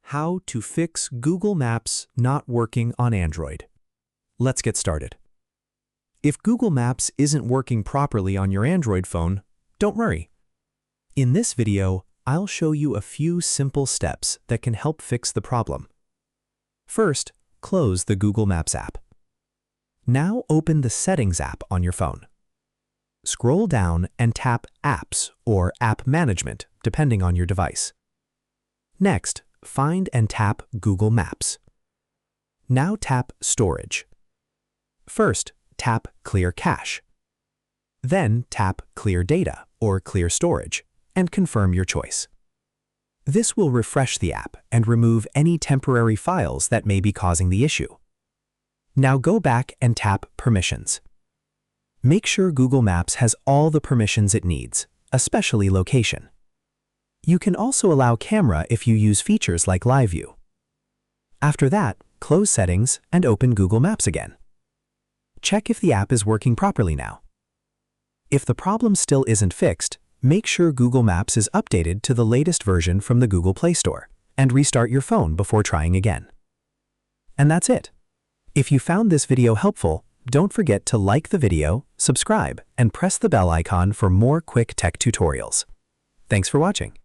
How to fix Google Maps not working on Android. Let's get started. If Google Maps isn't working properly on your Android phone, don't worry. In this video, I'll show you a few simple steps that can help fix the problem. First, close the Google Maps app. Now open the Settings app on your phone. Scroll down and tap Apps or App Management, depending on your device. Next, find and tap Google Maps. Now tap Storage. First, tap Clear Cache. Then tap Clear Data or Clear Storage and confirm your choice. This will refresh the app and remove any temporary files that may be causing the issue. Now go back and tap Permissions. Make sure Google Maps has all the permissions it needs, especially location. You can also allow camera if you use features like Live View. After that, close Settings and open Google Maps again. Check if the app is working properly now. If the problem still isn't fixed, make sure Google Maps is updated to the latest version from the Google Play Store and restart your phone before trying again. And that's it. If you found this video helpful, don't forget to like the video, subscribe, and press the bell icon for more quick tech tutorials. Thanks for watching.